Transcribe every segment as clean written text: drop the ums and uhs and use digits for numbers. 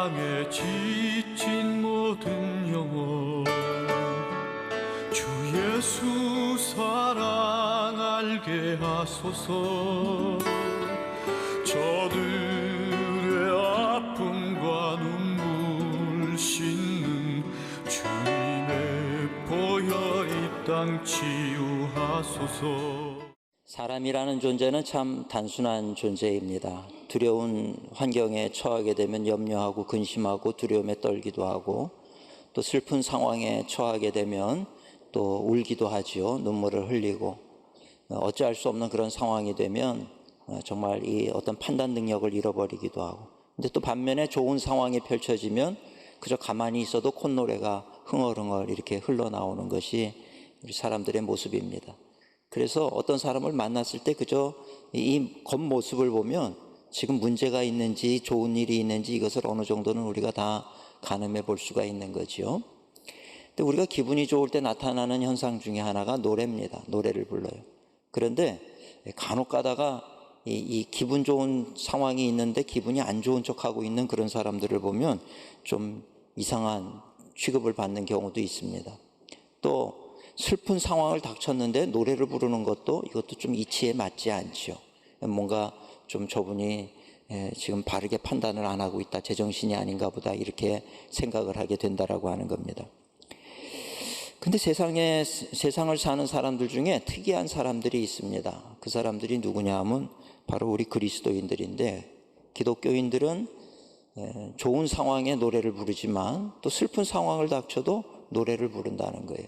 향해 지친 모든 영혼 주 예수 사랑 알게 하소서. 저들의 아픔과 눈물 씻는 주님의 보혈 이 땅 치유하소서. 사람이라는 존재는 참 단순한 존재입니다. 두려운 환경에 처하게 되면 염려하고 근심하고 두려움에 떨기도 하고, 또 슬픈 상황에 처하게 되면 또 울기도 하지요. 눈물을 흘리고, 어찌할 수 없는 그런 상황이 되면 정말 이 어떤 판단 능력을 잃어버리기도 하고, 근데 또 반면에 좋은 상황이 펼쳐지면 그저 가만히 있어도 콧노래가 흥얼흥얼 이렇게 흘러나오는 것이 우리 사람들의 모습입니다. 그래서 어떤 사람을 만났을 때 그저 이 겉모습을 보면 지금 문제가 있는지 좋은 일이 있는지 이것을 어느 정도는 우리가 다 가늠해 볼 수가 있는 거죠. 근데 우리가 기분이 좋을 때 나타나는 현상 중에 하나가 노래입니다. 노래를 불러요. 그런데 간혹 가다가 이 기분 좋은 상황이 있는데 기분이 안 좋은 척하고 있는 그런 사람들을 보면 좀 이상한 취급을 받는 경우도 있습니다. 또 슬픈 상황을 닥쳤는데 노래를 부르는 것도 이것도 좀 이치에 맞지 않지요. 뭔가 좀 저분이 지금 바르게 판단을 안 하고 있다, 제정신이 아닌가 보다 이렇게 생각을 하게 된다라고 하는 겁니다. 근데 세상을 사는 사람들 중에 특이한 사람들이 있습니다. 그 사람들이 누구냐 하면 바로 우리 그리스도인들인데, 기독교인들은 좋은 상황에 노래를 부르지만 또 슬픈 상황을 닥쳐도 노래를 부른다는 거예요.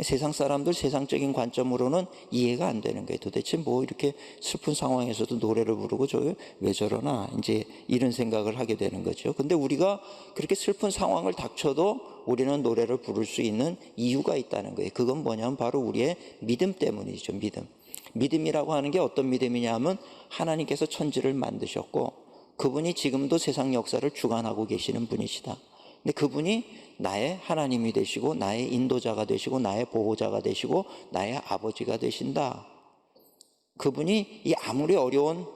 세상 사람들 세상적인 관점으로는 이해가 안 되는 거예요. 도대체 뭐 이렇게 슬픈 상황에서도 노래를 부르고 저 왜 저러나 이제 이런 생각을 하게 되는 거죠. 근데 우리가 그렇게 슬픈 상황을 닥쳐도 우리는 노래를 부를 수 있는 이유가 있다는 거예요. 그건 뭐냐면 바로 우리의 믿음 때문이죠. 믿음이라고 하는 게 어떤 믿음이냐 하면 하나님께서 천지를 만드셨고 그분이 지금도 세상 역사를 주관하고 계시는 분이시다. 근데 그분이 나의 하나님이 되시고 나의 인도자가 되시고 나의 보호자가 되시고 나의 아버지가 되신다. 그분이 이 아무리 어려운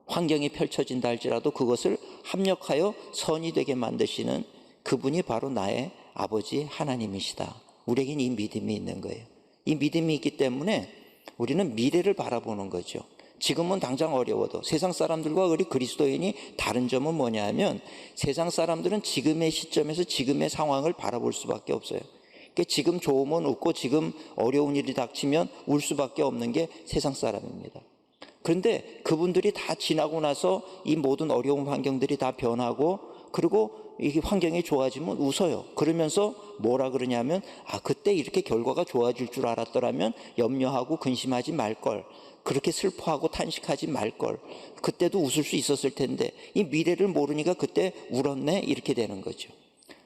환경이 펼쳐진다 할지라도 그것을 합력하여 선이 되게 만드시는 그분이 바로 나의 아버지 하나님이시다. 우리에겐 이 믿음이 있는 거예요. 이 믿음이 있기 때문에 우리는 미래를 바라보는 거죠. 지금은 당장 어려워도 세상 사람들과 우리 그리스도인이 다른 점은 뭐냐 하면 세상 사람들은 지금의 시점에서 지금의 상황을 바라볼 수밖에 없어요. 그러니까 지금 좋으면 웃고 지금 어려운 일이 닥치면 울 수밖에 없는 게 세상 사람입니다. 그런데 그분들이 다 지나고 나서 이 모든 어려운 환경들이 다 변하고 그리고 이게 환경이 좋아지면 웃어요. 그러면서 뭐라 그러냐면 그때 이렇게 결과가 좋아질 줄 알았더라면 염려하고 근심하지 말걸, 그렇게 슬퍼하고 탄식하지 말걸, 그때도 웃을 수 있었을 텐데 이 미래를 모르니까 그때 울었네 이렇게 되는 거죠.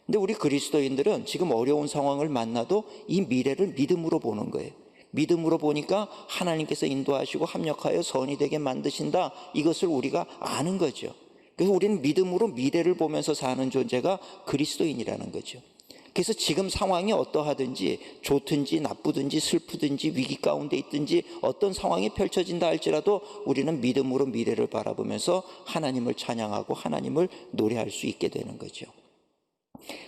근데 우리 그리스도인들은 지금 어려운 상황을 만나도 이 미래를 믿음으로 보는 거예요. 믿음으로 보니까 하나님께서 인도하시고 합력하여 선이 되게 만드신다, 이것을 우리가 아는 거죠. 그래서 우리는 믿음으로 미래를 보면서 사는 존재가 그리스도인이라는 거죠. 그래서 지금 상황이 어떠하든지 좋든지 나쁘든지 슬프든지 위기 가운데 있든지 어떤 상황이 펼쳐진다 할지라도 우리는 믿음으로 미래를 바라보면서 하나님을 찬양하고 하나님을 노래할 수 있게 되는 거죠.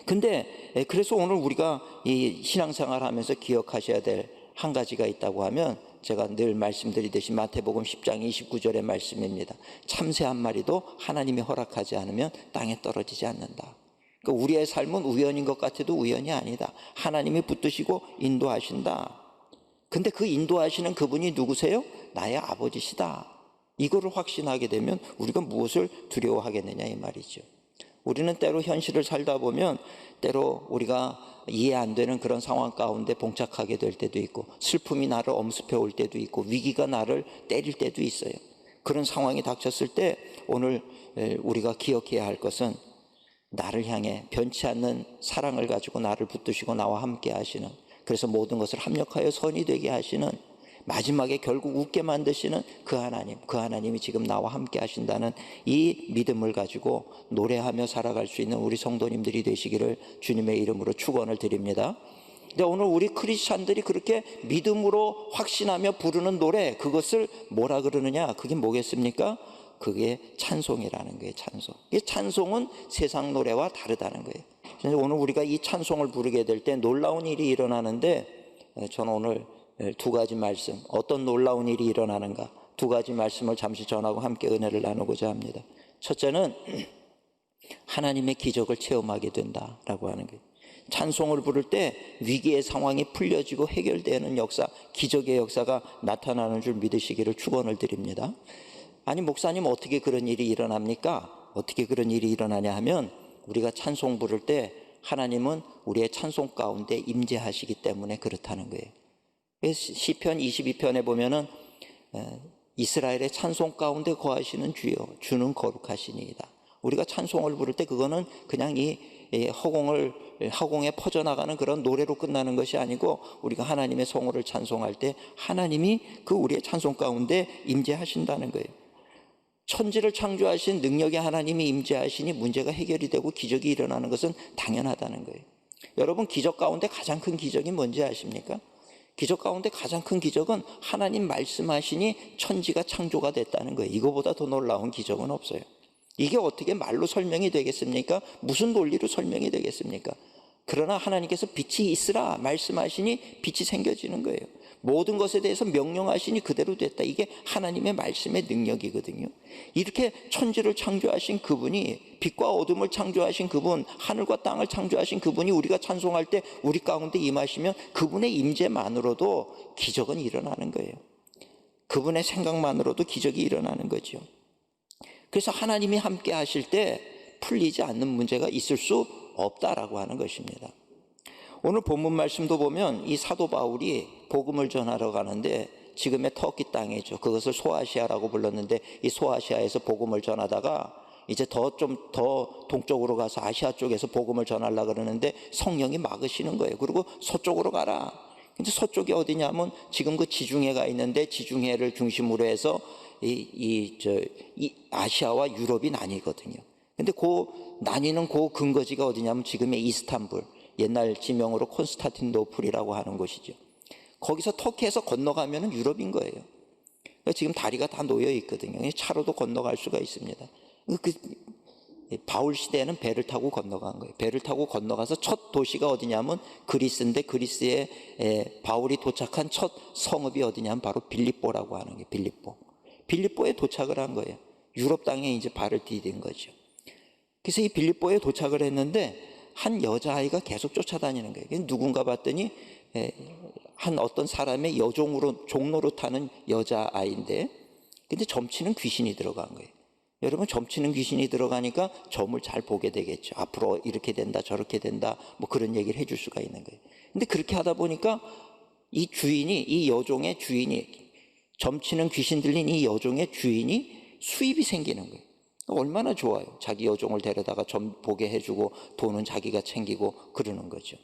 근데 그래서 오늘 우리가 이 신앙생활 하면서 기억하셔야 될 한 가지가 있다고 하면 제가 늘 말씀드리듯이 마태복음 10장 29절의 말씀입니다. 참새 한 마리도 하나님이 허락하지 않으면 땅에 떨어지지 않는다. 그러니까 우리의 삶은 우연인 것 같아도 우연이 아니다. 하나님이 붙드시고 인도하신다. 근데 그 인도하시는 그분이 누구세요? 나의 아버지시다. 이거를 확신하게 되면 우리가 무엇을 두려워하겠느냐 이 말이죠. 우리는 때로 현실을 살다 보면 때로 우리가 이해 안 되는 그런 상황 가운데 봉착하게 될 때도 있고 슬픔이 나를 엄습해 올 때도 있고 위기가 나를 때릴 때도 있어요. 그런 상황이 닥쳤을 때 오늘 우리가 기억해야 할 것은 나를 향해 변치 않는 사랑을 가지고 나를 붙드시고 나와 함께 하시는, 그래서 모든 것을 합력하여 선이 되게 하시는, 마지막에 결국 웃게 만드시는 그 하나님이 지금 나와 함께 하신다는 이 믿음을 가지고 노래하며 살아갈 수 있는 우리 성도님들이 되시기를 주님의 이름으로 축원을 드립니다. 근데 오늘 우리 크리스찬들이 그렇게 믿음으로 확신하며 부르는 노래, 그것을 뭐라 그러느냐? 그게 뭐겠습니까? 그게 찬송이라는 거예요. 찬송. 이 찬송은 세상 노래와 다르다는 거예요. 그래서 오늘 우리가 이 찬송을 부르게 될 때 놀라운 일이 일어나는데, 저는 오늘 두 가지 말씀, 어떤 놀라운 일이 일어나는가, 두 가지 말씀을 잠시 전하고 함께 은혜를 나누고자 합니다. 첫째는 하나님의 기적을 체험하게 된다라고 하는 거예요. 찬송을 부를 때 위기의 상황이 풀려지고 해결되는 역사, 기적의 역사가 나타나는 줄 믿으시기를 축원을 드립니다. 아니, 목사님 어떻게 그런 일이 일어납니까? 어떻게 그런 일이 일어나냐 하면, 우리가 찬송 부를 때 하나님은 우리의 찬송 가운데 임재하시기 때문에 그렇다는 거예요. 시편 22편에 보면은 이스라엘의 찬송 가운데 거하시는 주여, 주는 거룩하시니이다. 우리가 찬송을 부를 때 그거는 그냥 이 허공에 퍼져나가는 그런 노래로 끝나는 것이 아니고, 우리가 하나님의 성호를 찬송할 때 하나님이 그 우리의 찬송 가운데 임재하신다는 거예요. 천지를 창조하신 능력의 하나님이 임재하시니 문제가 해결이 되고 기적이 일어나는 것은 당연하다는 거예요. 여러분, 기적 가운데 가장 큰 기적이 뭔지 아십니까? 기적 가운데 가장 큰 기적은 하나님 말씀하시니 천지가 창조가 됐다는 거예요. 이거보다 더 놀라운 기적은 없어요. 이게 어떻게 말로 설명이 되겠습니까? 무슨 논리로 설명이 되겠습니까? 그러나 하나님께서 빛이 있으라 말씀하시니 빛이 생겨지는 거예요. 모든 것에 대해서 명령하시니 그대로 됐다. 이게 하나님의 말씀의 능력이거든요. 이렇게 천지를 창조하신 그분이, 빛과 어둠을 창조하신 그분, 하늘과 땅을 창조하신 그분이 우리가 찬송할 때 우리 가운데 임하시면 그분의 임재만으로도 기적은 일어나는 거예요. 그분의 생각만으로도 기적이 일어나는 거죠. 그래서 하나님이 함께 하실 때 풀리지 않는 문제가 있을 수 없다라고 하는 것입니다. 오늘 본문 말씀도 보면 이 사도 바울이 복음을 전하러 가는데, 지금의 터키 땅이죠. 그것을 소아시아라고 불렀는데, 이 소아시아에서 복음을 전하다가 이제 좀 더 동쪽으로 가서 아시아 쪽에서 복음을 전하려고 그러는데 성령이 막으시는 거예요. 그리고 서쪽으로 가라. 근데 서쪽이 어디냐면 지금 그 지중해가 있는데, 지중해를 중심으로 해서 이 아시아와 유럽이 나뉘거든요. 근데 나뉘는 그 근거지가 어디냐면 지금의 이스탄불, 옛날 지명으로 콘스탄티노플이라고 하는 곳이죠. 거기서 터키에서 건너가면 유럽인 거예요. 그러니까 지금 다리가 다 놓여 있거든요. 차로도 건너갈 수가 있습니다. 바울 시대에는 배를 타고 건너간 거예요. 배를 타고 건너가서 첫 도시가 어디냐면 그리스인데, 그리스에 바울이 도착한 첫 성읍이 어디냐면 바로 빌립보라고 하는 게 빌립보에 도착을 한 거예요. 유럽 땅에 이제 발을 디딘 거죠. 그래서 이 빌립보에 도착을 했는데 한 여자아이가 계속 쫓아다니는 거예요. 누군가 봤더니 한 어떤 사람의 여종으로, 종로로 타는 여자아이인데, 근데 점치는 귀신이 들어간 거예요. 여러분, 점치는 귀신이 들어가니까 점을 잘 보게 되겠죠. 앞으로 이렇게 된다, 저렇게 된다, 뭐 그런 얘기를 해줄 수가 있는 거예요. 근데 그렇게 하다 보니까 이 주인이, 이 여종의 주인이, 점치는 귀신 들린 이 여종의 주인이 수입이 생기는 거예요. 얼마나 좋아요. 자기 여종을 데려다가 점 보게 해주고 돈은 자기가 챙기고 그러는 거죠.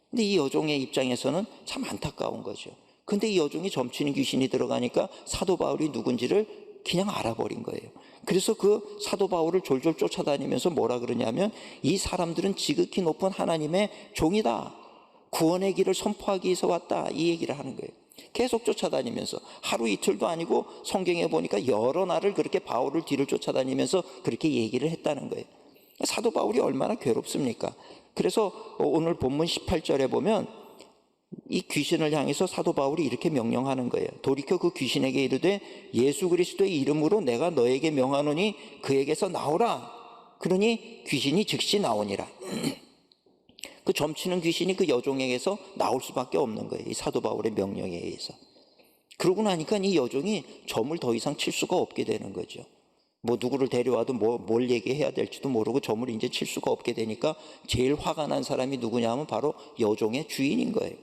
근데 이 여종의 입장에서는 참 안타까운 거죠. 근데 이 여종이 점치는 귀신이 들어가니까 사도 바울이 누군지를 그냥 알아버린 거예요. 그래서 그 사도 바울을 졸졸 쫓아다니면서 뭐라 그러냐면, 이 사람들은 지극히 높은 하나님의 종이다, 구원의 길을 선포하기 위해서 왔다, 이 얘기를 하는 거예요. 계속 쫓아다니면서 하루 이틀도 아니고 성경에 보니까 여러 날을 그렇게 바울을 뒤를 쫓아다니면서 그렇게 얘기를 했다는 거예요. 사도 바울이 얼마나 괴롭습니까? 그래서 오늘 본문 18절에 보면 이 귀신을 향해서 사도 바울이 이렇게 명령하는 거예요. 돌이켜 그 귀신에게 이르되 예수 그리스도의 이름으로 내가 너에게 명하노니 그에게서 나오라. 그러니 귀신이 즉시 나오니라. 그 점치는 귀신이 그 여종에게서 나올 수밖에 없는 거예요. 이 사도 바울의 명령에 의해서. 그러고 나니까 이 여종이 점을 더 이상 칠 수가 없게 되는 거죠. 뭐 누구를 데려와도 뭘 얘기해야 될지도 모르고 점을 이제 칠 수가 없게 되니까 제일 화가 난 사람이 누구냐 하면 바로 여종의 주인인 거예요.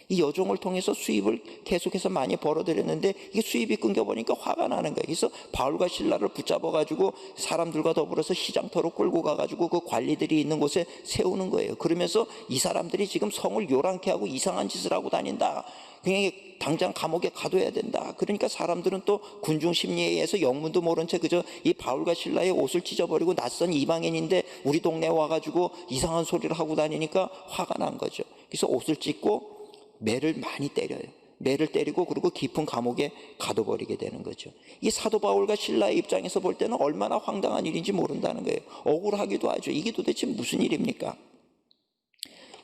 이 여종을 통해서 수입을 계속해서 많이 벌어들였는데 이게 수입이 끊겨버리니까 화가 나는 거예요. 그래서 바울과 실라를 붙잡아가지고 사람들과 더불어서 시장터로 끌고 가가지고 그 관리들이 있는 곳에 세우는 거예요. 그러면서 이 사람들이 지금 성을 요란케 하고 이상한 짓을 하고 다닌다, 그냥 당장 감옥에 가둬야 된다. 그러니까 사람들은 또 군중 심리에 의해서 영문도 모른 채 그저 이 바울과 실라의 옷을 찢어버리고 낯선 이방인인데 우리 동네에 와가지고 이상한 소리를 하고 다니니까 화가 난 거죠. 그래서 옷을 찢고 매를 많이 때려요. 매를 때리고 그리고 깊은 감옥에 가둬버리게 되는 거죠. 이 사도 바울과 신라의 입장에서 볼 때는 얼마나 황당한 일인지 모른다는 거예요. 억울하기도 하죠. 이게 도대체 무슨 일입니까?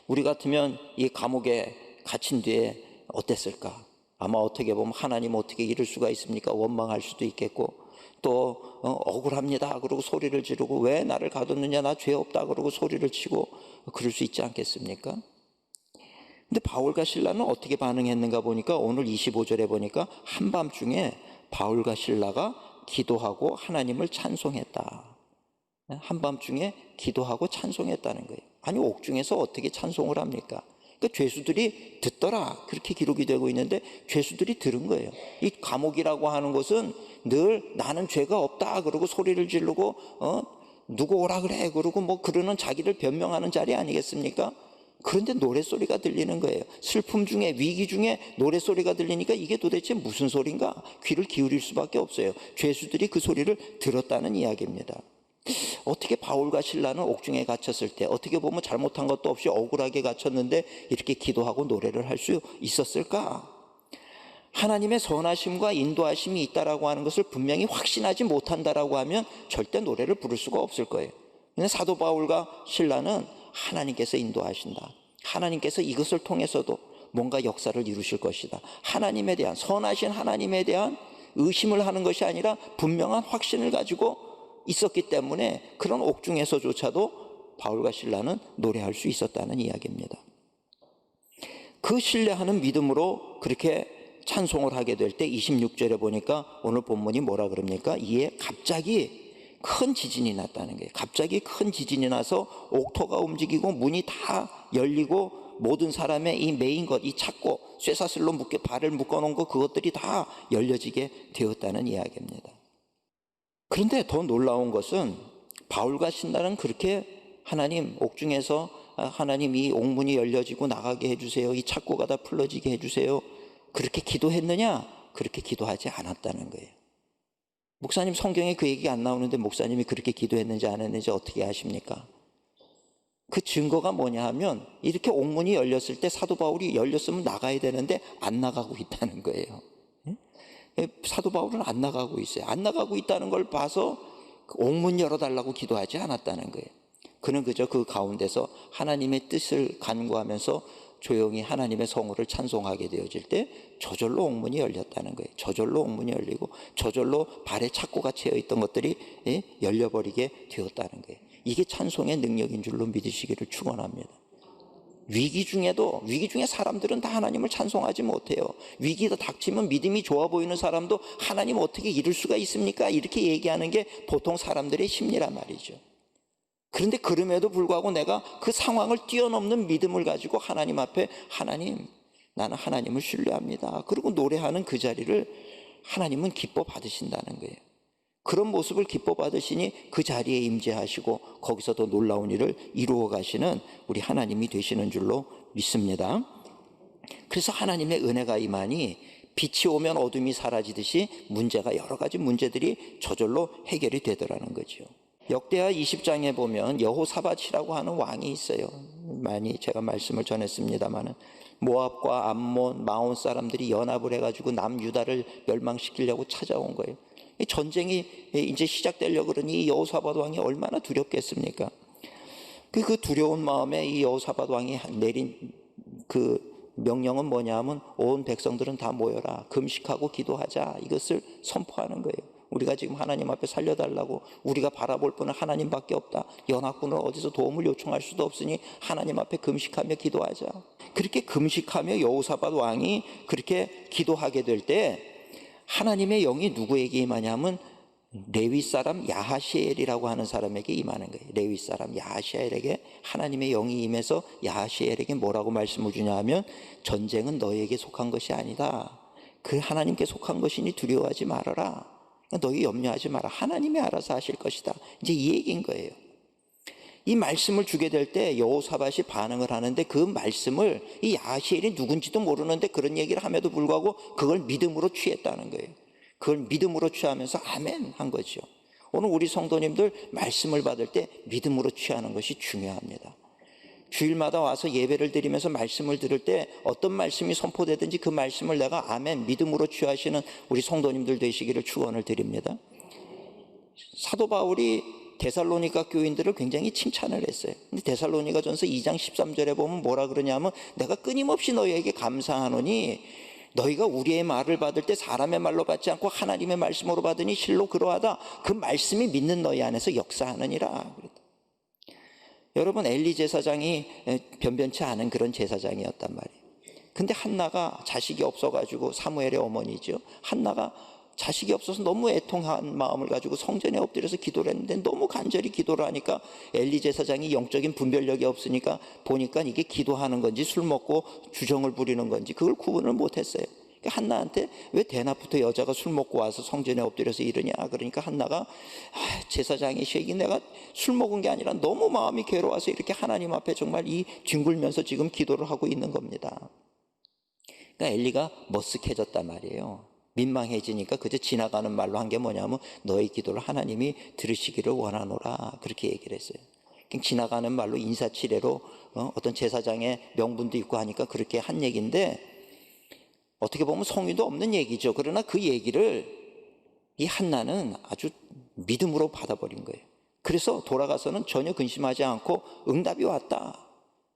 우리 같으면 이 감옥에 갇힌 뒤에 어땠을까? 아마 어떻게 보면 하나님 어떻게 이럴 수가 있습니까? 원망할 수도 있겠고, 또 억울합니다 그러고 소리를 지르고, 왜 나를 가뒀느냐, 나 죄 없다 그러고 소리를 치고 그럴 수 있지 않겠습니까? 근데 바울과 신라는 어떻게 반응했는가 보니까 오늘 25절에 보니까 한밤중에 바울과 신라가 기도하고 하나님을 찬송했다. 한밤중에 기도하고 찬송했다는 거예요. 아니, 옥중에서 어떻게 찬송을 합니까? 그러니까 죄수들이 듣더라, 그렇게 기록이 되고 있는데 죄수들이 들은 거예요. 이 감옥이라고 하는 것은 늘 나는 죄가 없다 그러고 소리를 지르고 누구 오라 그래 그러고 뭐 그러는 자기를 변명하는 자리 아니겠습니까? 그런데 노랫소리가 들리는 거예요. 슬픔 중에, 위기 중에 노랫소리가 들리니까 이게 도대체 무슨 소린가? 귀를 기울일 수밖에 없어요. 죄수들이 그 소리를 들었다는 이야기입니다. 어떻게 바울과 신라는 옥중에 갇혔을 때, 어떻게 보면 잘못한 것도 없이 억울하게 갇혔는데 이렇게 기도하고 노래를 할 수 있었을까? 하나님의 선하심과 인도하심이 있다라고 하는 것을 분명히 확신하지 못한다라고 하면 절대 노래를 부를 수가 없을 거예요. 근데 사도 바울과 신라는 하나님께서 인도하신다, 하나님께서 이것을 통해서도 뭔가 역사를 이루실 것이다, 하나님에 대한, 선하신 하나님에 대한 의심을 하는 것이 아니라 분명한 확신을 가지고 있었기 때문에 그런 옥중에서조차도 바울과 신라는 노래할 수 있었다는 이야기입니다. 그 신뢰하는 믿음으로 그렇게 찬송을 하게 될 때 26절에 보니까 오늘 본문이 뭐라 그럽니까? 이에 갑자기 큰 지진이 났다는 거예요. 갑자기 큰 지진이 나서 옥토가 움직이고 문이 다 열리고 모든 사람의 이 메인 것, 이 찾고 쇠사슬로 발을 묶어놓은 것, 그것들이 다 열려지게 되었다는 이야기입니다. 그런데 더 놀라운 것은 바울과 신라는 그렇게 하나님, 옥중에서 하나님 이 옥문이 열려지고 나가게 해주세요, 이 착고가 다 풀어지게 해주세요, 그렇게 기도했느냐? 그렇게 기도하지 않았다는 거예요. 목사님, 성경에 그 얘기가 안 나오는데 목사님이 그렇게 기도했는지 안 했는지 어떻게 아십니까? 그 증거가 뭐냐 하면, 이렇게 옥문이 열렸을 때 사도 바울이 열렸으면 나가야 되는데 안 나가고 있다는 거예요. 사도 바울은 안 나가고 있어요. 안 나가고 있다는 걸 봐서 옥문 열어달라고 기도하지 않았다는 거예요. 그는 그저 그 가운데서 하나님의 뜻을 간구하면서 조용히 하나님의 성호를 찬송하게 되어질 때 저절로 옥문이 열렸다는 거예요. 저절로 옥문이 열리고 저절로 발에 착고가 채여있던 것들이 열려버리게 되었다는 거예요. 이게 찬송의 능력인 줄로 믿으시기를 축원합니다. 위기 중에 사람들은 다 하나님을 찬송하지 못해요. 위기가 닥치면 믿음이 좋아 보이는 사람도 하나님 어떻게 이룰 수가 있습니까? 이렇게 얘기하는 게 보통 사람들의 심리란 말이죠. 그런데 그럼에도 불구하고 내가 그 상황을 뛰어넘는 믿음을 가지고 하나님 앞에, 하나님, 나는 하나님을 신뢰합니다, 그리고 노래하는 그 자리를 하나님은 기뻐 받으신다는 거예요. 그런 모습을 기뻐 받으시니 그 자리에 임재하시고 거기서 더 놀라운 일을 이루어 가시는 우리 하나님이 되시는 줄로 믿습니다. 그래서 하나님의 은혜가 임하니 빛이 오면 어둠이 사라지듯이 문제가, 여러 가지 문제들이 저절로 해결이 되더라는 거죠. 역대하 20장에 보면 여호사밧이라고 하는 왕이 있어요. 많이 제가 말씀을 전했습니다마는 모압과 암몬, 마온 사람들이 연합을 해가지고 남유다를 멸망시키려고 찾아온 거예요. 이 전쟁이 이제 시작되려고 그러니 이 여호사밧 왕이 얼마나 두렵겠습니까? 그 두려운 마음에 이 여호사밧 왕이 내린 그 명령은 뭐냐 하면 온 백성들은 다 모여라, 금식하고 기도하자, 이것을 선포하는 거예요. 우리가 지금 하나님 앞에 살려달라고, 우리가 바라볼 분은 하나님밖에 없다, 연합군은 어디서 도움을 요청할 수도 없으니 하나님 앞에 금식하며 기도하자. 그렇게 금식하며 여호사밧 왕이 그렇게 기도하게 될 때 하나님의 영이 누구에게 임하냐면 레위 사람 야하시엘이라고 하는 사람에게 임하는 거예요. 레위 사람 야하시엘에게 하나님의 영이 임해서 야하시엘에게 뭐라고 말씀을 주냐 하면, 전쟁은 너에게 속한 것이 아니다, 그 하나님께 속한 것이니 두려워하지 말아라, 너희 염려하지 마라, 하나님이 알아서 하실 것이다, 이제 이 얘기인 거예요. 이 말씀을 주게 될 때 여호사밧이 반응을 하는데, 그 말씀을 이 야하시엘이 누군지도 모르는데 그런 얘기를 함에도 불구하고 그걸 믿음으로 취했다는 거예요. 그걸 믿음으로 취하면서 아멘 한 거죠. 오늘 우리 성도님들 말씀을 받을 때 믿음으로 취하는 것이 중요합니다. 주일마다 와서 예배를 드리면서 말씀을 들을 때 어떤 말씀이 선포되든지 그 말씀을 내가 아멘 믿음으로 취하시는 우리 성도님들 되시기를 축원을 드립니다. 사도 바울이 데살로니가 교인들을 굉장히 칭찬을 했어요. 근데 데살로니가전서 2장 13절에 보면 뭐라 그러냐면 내가 끊임없이 너희에게 감사하노니 너희가 우리의 말을 받을 때 사람의 말로 받지 않고 하나님의 말씀으로 받으니 실로 그러하다. 그 말씀이 믿는 너희 안에서 역사하느니라. 여러분, 엘리 제사장이 변변치 않은 그런 제사장이었단 말이에요. 근데 한나가 자식이 없어가지고, 사무엘의 어머니죠, 한나가 자식이 없어서 너무 애통한 마음을 가지고 성전에 엎드려서 기도를 했는데 너무 간절히 기도를 하니까 엘리 제사장이 영적인 분별력이 없으니까 보니까 이게 기도하는 건지 술 먹고 주정을 부리는 건지 그걸 구분을 못했어요. 그러니까 한나한테 왜 대낮부터 여자가 술 먹고 와서 성전에 엎드려서 이러냐. 그러니까 한나가 제사장이 쉐기 내가 술 먹은 게 아니라 너무 마음이 괴로워서 이렇게 하나님 앞에 정말 이 뒹굴면서 지금 기도를 하고 있는 겁니다. 그러니까 엘리가 머쓱해졌단 말이에요. 민망해지니까 그저 지나가는 말로 한 게 뭐냐면 너의 기도를 하나님이 들으시기를 원하노라, 그렇게 얘기를 했어요. 그냥 지나가는 말로 인사치레로 어떤 제사장의 명분도 있고 하니까 그렇게 한 얘기인데 어떻게 보면 성의도 없는 얘기죠. 그러나 그 얘기를 이 한나는 아주 믿음으로 받아버린 거예요. 그래서 돌아가서는 전혀 근심하지 않고 응답이 왔다.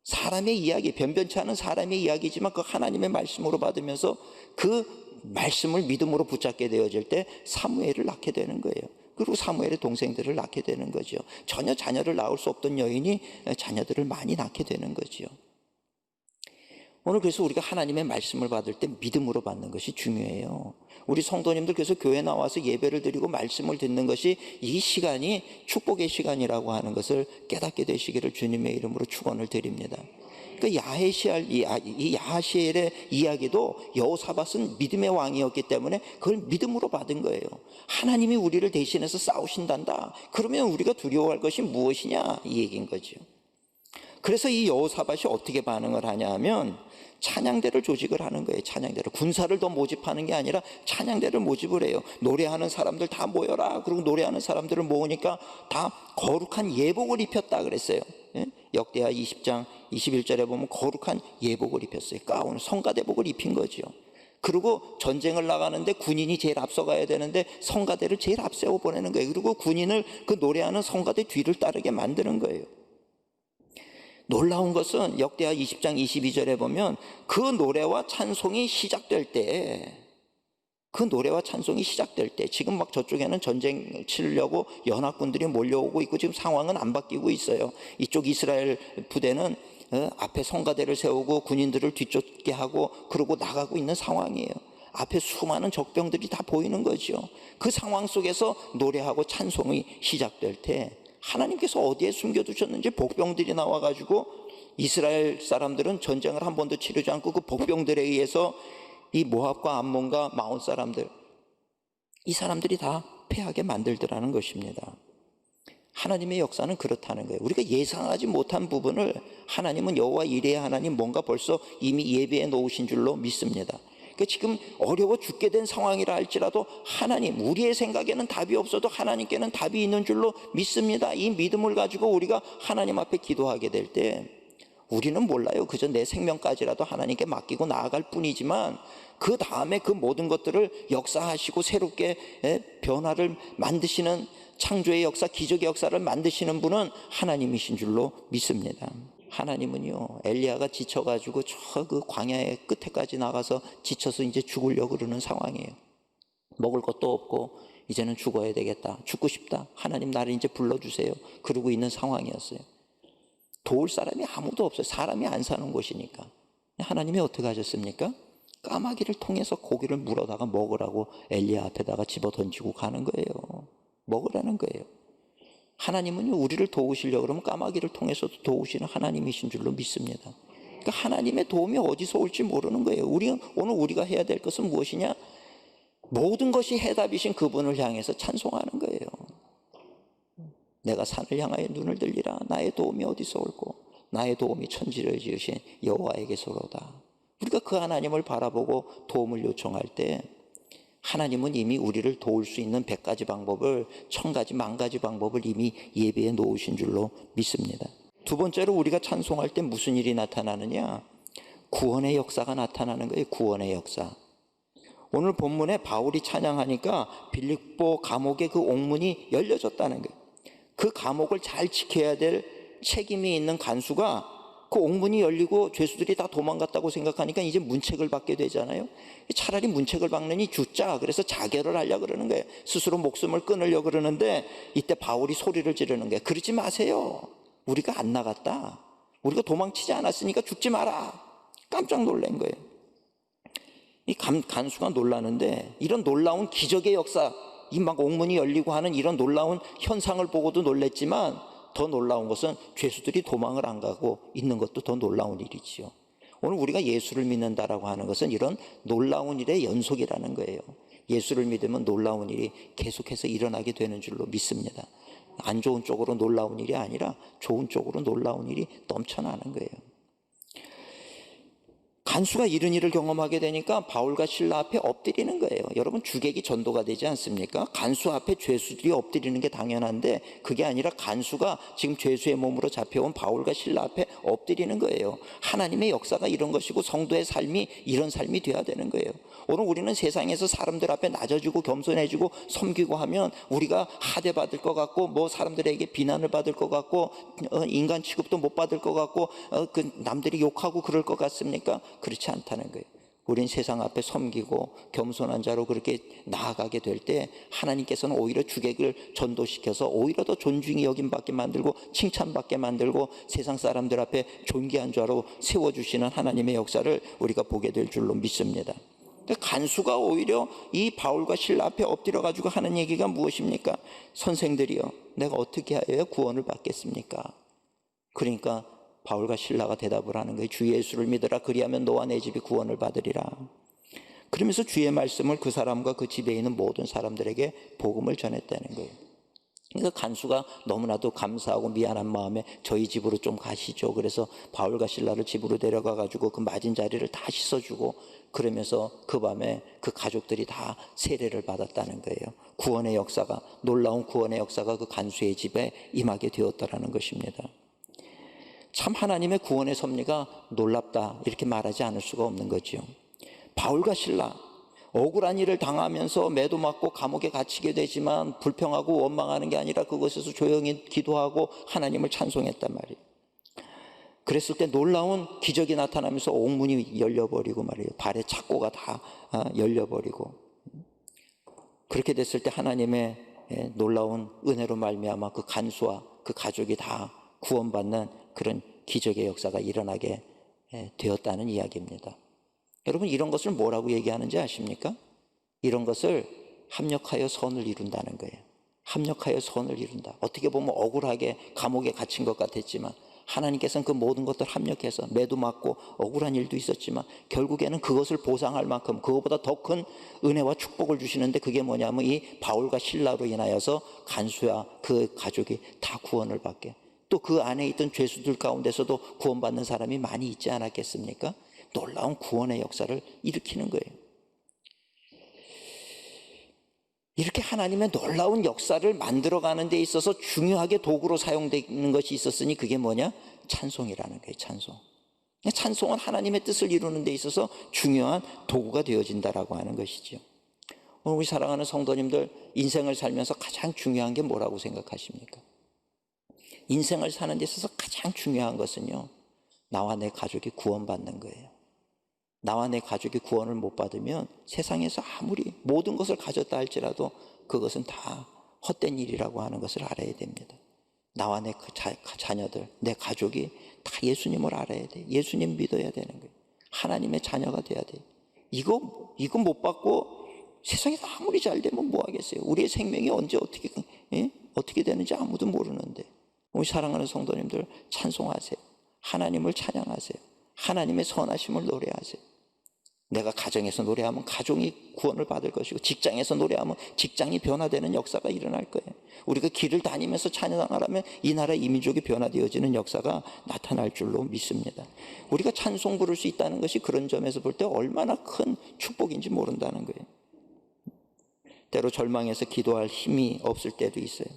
사람의 이야기, 변변치 않은 사람의 이야기지만 그 하나님의 말씀으로 받으면서 그 말씀을 믿음으로 붙잡게 되어질 때 사무엘을 낳게 되는 거예요. 그리고 사무엘의 동생들을 낳게 되는 거죠. 전혀 자녀를 낳을 수 없던 여인이 자녀들을 많이 낳게 되는 거죠. 오늘 그래서 우리가 하나님의 말씀을 받을 때 믿음으로 받는 것이 중요해요. 우리 성도님들 그래서 교회 나와서 예배를 드리고 말씀을 듣는 것이 이 시간이 축복의 시간이라고 하는 것을 깨닫게 되시기를 주님의 이름으로 축원을 드립니다. 그 야하시엘의 이야기도 여호사밧은 믿음의 왕이었기 때문에 그걸 믿음으로 받은 거예요. 하나님이 우리를 대신해서 싸우신단다. 그러면 우리가 두려워할 것이 무엇이냐, 이 얘기인 거죠. 그래서 이 여호사밧이 어떻게 반응을 하냐 하면 찬양대를 조직을 하는 거예요. 찬양대를, 군사를 더 모집하는 게 아니라 찬양대를 모집을 해요. 노래하는 사람들 다 모여라. 그리고 노래하는 사람들을 모으니까 다 거룩한 예복을 입혔다 그랬어요. 역대하 20장 21절에 보면 거룩한 예복을 입혔어요. 가운, 성가대복을 입힌 거죠. 그리고 전쟁을 나가는데 군인이 제일 앞서가야 되는데 성가대를 제일 앞세워 보내는 거예요. 그리고 군인을 그 노래하는 성가대 뒤를 따르게 만드는 거예요. 놀라운 것은 역대하 20장 22절에 보면 그 노래와 찬송이 시작될 때, 지금 막 저쪽에는 전쟁 치려고 연합군들이 몰려오고 있고 지금 상황은 안 바뀌고 있어요. 이쪽 이스라엘 부대는 앞에 성가대를 세우고 군인들을 뒤쫓게 하고 그러고 나가고 있는 상황이에요. 앞에 수많은 적병들이 다 보이는 거죠. 그 상황 속에서 노래하고 찬송이 시작될 때 하나님께서 어디에 숨겨두셨는지 복병들이 나와가지고 이스라엘 사람들은 전쟁을 한 번도 치르지 않고 그 복병들에 의해서 이 모압과 암몬과 마온 사람들, 이 사람들이 다 패하게 만들더라는 것입니다. 하나님의 역사는 그렇다는 거예요. 우리가 예상하지 못한 부분을 하나님은 여호와 이레의 하나님 뭔가 벌써 이미 예비해 놓으신 줄로 믿습니다. 그러니까 지금 어려워 죽게 된 상황이라 할지라도 하나님, 우리의 생각에는 답이 없어도 하나님께는 답이 있는 줄로 믿습니다. 이 믿음을 가지고 우리가 하나님 앞에 기도하게 될 때 우리는 몰라요. 그저 내 생명까지라도 하나님께 맡기고 나아갈 뿐이지만 그 다음에 그 모든 것들을 역사하시고 새롭게 변화를 만드시는 창조의 역사, 기적의 역사를 만드시는 분은 하나님이신 줄로 믿습니다. 하나님은요, 엘리야가 지쳐가지고 저 그 광야의 끝에까지 나가서 지쳐서 이제 죽으려고 그러는 상황이에요. 먹을 것도 없고 이제는 죽어야 되겠다, 죽고 싶다, 하나님 나를 이제 불러주세요, 그러고 있는 상황이었어요. 도울 사람이 아무도 없어요. 사람이 안 사는 곳이니까. 하나님이 어떻게 하셨습니까? 까마귀를 통해서 고기를 물어다가 먹으라고 엘리야 앞에다가 집어 던지고 가는 거예요. 먹으라는 거예요. 하나님은요, 우리를 도우시려고 그러면 까마귀를 통해서도 도우시는 하나님이신 줄로 믿습니다. 그러니까 하나님의 도움이 어디서 올지 모르는 거예요. 오늘 우리가 해야 될 것은 무엇이냐? 모든 것이 해답이신 그분을 향해서 찬송하는 거예요. 내가 산을 향하여 눈을 들리라. 나의 도움이 어디서 올고 나의 도움이 천지를 지으신 여호와에게서로다. 우리가 그 하나님을 바라보고 도움을 요청할 때 하나님은 이미 우리를 도울 수 있는 100가지 방법을, 1000가지, 10,000가지 방법을 이미 예비해 놓으신 줄로 믿습니다. 두 번째로 우리가 찬송할 때 무슨 일이 나타나느냐? 구원의 역사가 나타나는 거예요. 구원의 역사. 오늘 본문에 바울이 찬양하니까 빌립보 감옥의 그 옥문이 열려졌다는 거예요. 그 감옥을 잘 지켜야 될 책임이 있는 간수가 그 옥문이 열리고 죄수들이 다 도망갔다고 생각하니까 이제 문책을 받게 되잖아요. 차라리 문책을 받느니 죽자. 그래서 자결을 하려고 그러는 거예요. 스스로 목숨을 끊으려고 그러는데 이때 바울이 소리를 지르는 거예요. 그러지 마세요. 우리가 안 나갔다. 우리가 도망치지 않았으니까 죽지 마라. 깜짝 놀란 거예요. 이 간수가 놀라는데 이런 놀라운 기적의 역사, 이 막 옥문이 열리고 하는 이런 놀라운 현상을 보고도 놀랬지만 더 놀라운 것은 죄수들이 도망을 안 가고 있는 것도 더 놀라운 일이지요. 오늘 우리가 예수를 믿는다라고 하는 것은 이런 놀라운 일의 연속이라는 거예요. 예수를 믿으면 놀라운 일이 계속해서 일어나게 되는 줄로 믿습니다. 안 좋은 쪽으로 놀라운 일이 아니라 좋은 쪽으로 놀라운 일이 넘쳐나는 거예요. 간수가 이런 일을 경험하게 되니까 바울과 실라 앞에 엎드리는 거예요. 여러분, 주객이 전도가 되지 않습니까? 간수 앞에 죄수들이 엎드리는 게 당연한데 그게 아니라 간수가 지금 죄수의 몸으로 잡혀온 바울과 실라 앞에 엎드리는 거예요. 하나님의 역사가 이런 것이고 성도의 삶이 이런 삶이 돼야 되는 거예요. 오늘 우리는 세상에서 사람들 앞에 낮아지고 겸손해지고 섬기고 하면 우리가 하대받을 것 같고 뭐 사람들에게 비난을 받을 것 같고 인간 취급도 못 받을 것 같고 그 남들이 욕하고 그럴 것 같습니까? 그렇지 않다는 거예요. 우린 세상 앞에 섬기고 겸손한 자로 그렇게 나아가게 될 때 하나님께서는 오히려 주객을 전도시켜서 오히려 더 존중이 여김받게 만들고 칭찬받게 만들고 세상 사람들 앞에 존귀한 자로 세워주시는 하나님의 역사를 우리가 보게 될 줄로 믿습니다. 간수가 오히려 이 바울과 실라 앞에 엎드려 가지고 하는 얘기가 무엇입니까? 선생들이여, 내가 어떻게 하여야 구원을 받겠습니까? 그러니까 바울과 실라가 대답을 하는 거예요. 주 예수를 믿으라. 그리하면 너와 내 집이 구원을 받으리라. 그러면서 주의 말씀을 그 사람과 그 집에 있는 모든 사람들에게 복음을 전했다는 거예요. 그러니까 간수가 너무나도 감사하고 미안한 마음에 저희 집으로 좀 가시죠. 그래서 바울과 실라를 집으로 데려가 가지고 그 맞은 자리를 다 씻어주고 그러면서 그 밤에 그 가족들이 다 세례를 받았다는 거예요. 구원의 역사가, 놀라운 구원의 역사가 그 간수의 집에 임하게 되었다라는 것입니다. 참 하나님의 구원의 섭리가 놀랍다 이렇게 말하지 않을 수가 없는 거죠. 바울과 실라 억울한 일을 당하면서 매도 맞고 감옥에 갇히게 되지만 불평하고 원망하는 게 아니라 그것에서 조용히 기도하고 하나님을 찬송했단 말이에요. 그랬을 때 놀라운 기적이 나타나면서 옥문이 열려버리고 말이에요. 발의 착고가 다 열려버리고 그렇게 됐을 때 하나님의 놀라운 은혜로 말미암아 그 간수와 그 가족이 다 구원받는 그런 기적의 역사가 일어나게 되었다는 이야기입니다. 여러분, 이런 것을 뭐라고 얘기하는지 아십니까? 이런 것을 합력하여 선을 이룬다는 거예요. 합력하여 선을 이룬다. 어떻게 보면 억울하게 감옥에 갇힌 것 같았지만 하나님께서는 그 모든 것들 합력해서 매도 맞고 억울한 일도 있었지만 결국에는 그것을 보상할 만큼 그것보다 더 큰 은혜와 축복을 주시는데 그게 뭐냐면 이 바울과 실라로 인하여서 간수와 그 가족이 다 구원을 받게, 또 그 안에 있던 죄수들 가운데서도 구원받는 사람이 많이 있지 않았겠습니까? 놀라운 구원의 역사를 일으키는 거예요. 이렇게 하나님의 놀라운 역사를 만들어가는 데 있어서 중요하게 도구로 사용되는 것이 있었으니 그게 뭐냐? 찬송이라는 거예요. 찬송. 찬송은 하나님의 뜻을 이루는 데 있어서 중요한 도구가 되어진다라고 하는 것이죠. 우리 사랑하는 성도님들, 인생을 살면서 가장 중요한 게 뭐라고 생각하십니까? 인생을 사는 데 있어서 가장 중요한 것은요, 나와 내 가족이 구원받는 거예요. 나와 내 가족이 구원을 못 받으면 세상에서 아무리 모든 것을 가졌다 할지라도 그것은 다 헛된 일이라고 하는 것을 알아야 됩니다. 나와 내 자녀들, 내 가족이 다 예수님을 알아야 돼. 예수님 믿어야 되는 거예요. 하나님의 자녀가 돼야 돼. 이거 못 받고 세상에서 아무리 잘 되면 뭐 하겠어요? 우리의 생명이 언제 어떻게 되는지 아무도 모르는데. 우리 사랑하는 성도님들, 찬송하세요. 하나님을 찬양하세요. 하나님의 선하심을 노래하세요. 내가 가정에서 노래하면 가정이 구원을 받을 것이고 직장에서 노래하면 직장이 변화되는 역사가 일어날 거예요. 우리가 길을 다니면서 찬양을 하면 이 나라 이민족이 변화되어지는 역사가 나타날 줄로 믿습니다. 우리가 찬송 부를 수 있다는 것이 그런 점에서 볼 때 얼마나 큰 축복인지 모른다는 거예요. 때로 절망해서 기도할 힘이 없을 때도 있어요.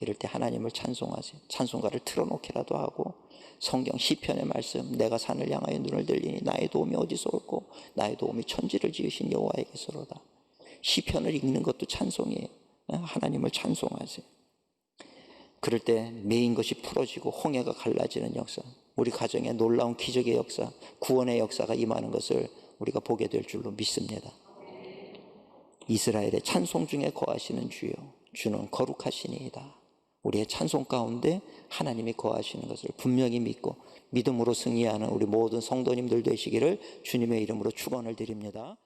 이럴 때 하나님을 찬송하세요. 찬송가를 틀어놓기라도 하고 성경 시편의 말씀, 내가 산을 향하여 눈을 들리니 나의 도움이 어디서 올고 나의 도움이 천지를 지으신 여호와에게서로다. 시편을 읽는 것도 찬송이에요. 하나님을 찬송하세요. 그럴 때 메인 것이 풀어지고 홍해가 갈라지는 역사, 우리 가정에 놀라운 기적의 역사, 구원의 역사가 임하는 것을 우리가 보게 될 줄로 믿습니다. 이스라엘의 찬송 중에 거하시는 주여, 주는 거룩하시니이다. 우리의 찬송 가운데 하나님이 거하시는 것을 분명히 믿고 믿음으로 승리하는 우리 모든 성도님들 되시기를 주님의 이름으로 축원을 드립니다.